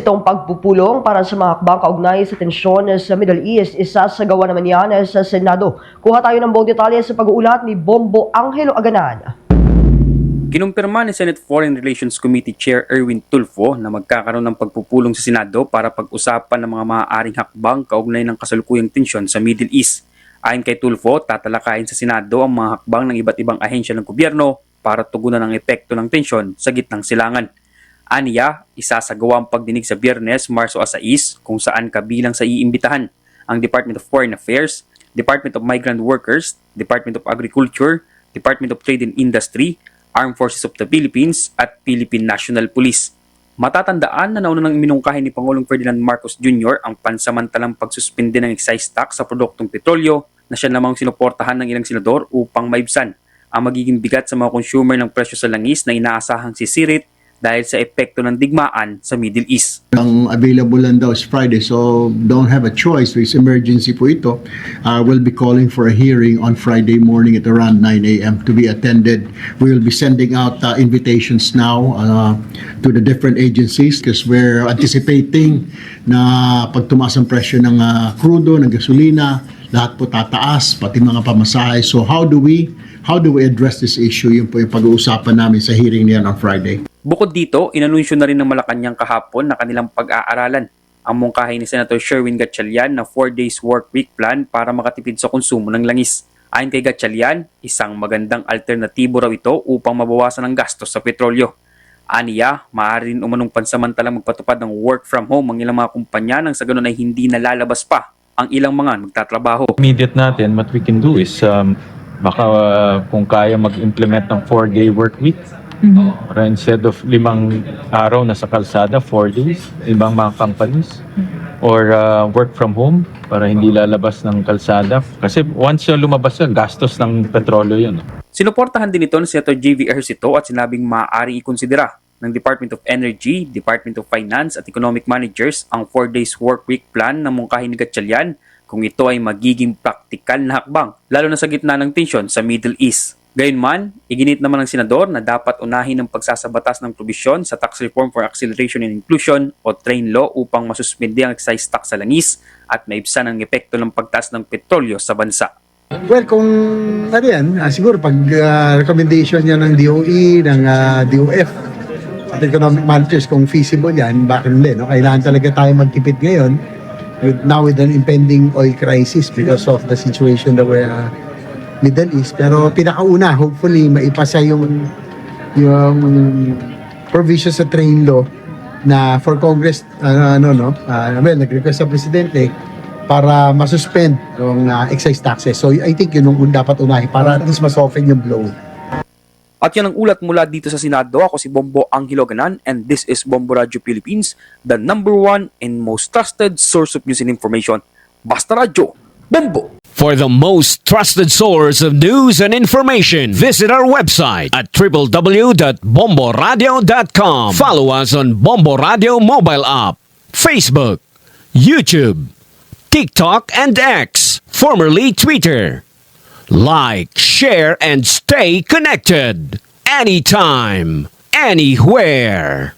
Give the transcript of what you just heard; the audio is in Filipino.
Itong pagpupulong para sa mga hakbang kaugnay sa tensyon sa Middle East, isasagawa naman yan sa Senado. Kuha tayo ng buong detalye sa pag-uulat ni Bombo Angelo Aganan. Kinumpirma ni Senate Foreign Relations Committee Chair Erwin Tulfo na magkakaroon ng pagpupulong sa Senado para pag-usapan ng mga maaaring hakbang kaugnay ng kasalukuyang tensyon sa Middle East. Ayon kay Tulfo, tatalakayin sa Senado ang mga hakbang ng iba't ibang ahensya ng gobyerno para tugunan ang epekto ng tensyon sa gitnang silangan. Aniya, isasagawa ang pagdinig sa Biyernes, Marso 6, kung saan kabilang sa iimbitahan ang Department of Foreign Affairs, Department of Migrant Workers, Department of Agriculture, Department of Trade and Industry, Armed Forces of the Philippines at Philippine National Police. Matatandaan na nauna nang iminungkahi ni Pangulong Ferdinand Marcos Jr. ang pansamantalang pagsuspinde ng excise tax sa produktong petrolyo na siya namang sinuportahan ng ilang senador upang maibsan ang magiging bigat sa mga consumer ng presyo sa langis na inaasahang sisirit dahil sa epekto ng digmaan sa Middle East. Ang available lang daw is Friday, so don't have a choice. It's emergency po ito. We'll be calling for a hearing on Friday morning at around 9 a.m. to be attended. We will be sending out invitations now to the different agencies because we're anticipating na pag tumaas ang presyo ng crudo, ng gasolina, lahat po tataas, pati mga pamasahe. So how do we address this issue? Yun po yung pag-uusapan namin sa hearing niyan on Friday. Bukod dito, inanunsyo na rin ng Malacanang kahapon na kanilang pag-aaralan ang mungkahi ni Senator Sherwin Gatchalian na 4 days work week plan para makatipid sa konsumo ng langis. Ayon kay Gatchalian, isang magandang alternatibo raw ito upang mabawasan ang gastos sa petrolyo. Aniya, maaari rin umanong pansamantalang magpatupad ng work from home ang ilang mga kumpanya nang sa ganun ay hindi nalalabas pa ang ilang mga magtatrabaho. Immediate natin, what we can do is baka kung kaya mag-implement ng 4-day work week. Or instead of 5 araw na sa kalsada, 4 days, ibang mga companies. Or work from home para hindi lalabas ng kalsada. Kasi once lumabas yan, gastos ng petrolyo yun. Sinuportahan din ito ni Senator J.V. Ejercito at sinabing maaaring ikonsidera ng Department of Energy, Department of Finance at Economic Managers ang 4 days work week plan ng mungkahi ni Gatchalian kung ito ay magiging praktikal na hakbang, lalo na sa gitna ng tensyon sa Middle East. Gayunman, iginit naman ng senador na dapat unahin ang pagsasabatas ng probisyon sa Tax Reform for Acceleration and Inclusion o TRAIN Law upang masuspindi ang excise tax sa langis at maibsan ang epekto ng pagtaas ng petrolyo sa bansa. Well, kung ano yan, siguro pag recommendation niya ng DOE, ng DOF at economic managers, kung feasible yan, bakit hindi? No? Kailangan talaga tayo magtipid ngayon now with an impending oil crisis because of the situation that we're Middle East. Pero pinakauna, hopefully, maipasa yung provision sa train law na for Congress, nag-request sa Presidente para masuspend yung excise taxes. So I think yun yung dapat unahin para at least ma-soften yung blow. At yan ang ulat mula dito sa Senado. Ako si Bombo Angelo Aganan and this is Bombo Radio Philippines, the #1 and most trusted source of news and information. Basta Radio, Bombo! For the most trusted source of news and information, visit our website at www.bomboradio.com. Follow us on Bombo Radio mobile app, Facebook, YouTube, TikTok, and X, formerly Twitter. Like, share, and stay connected. Anytime, anywhere.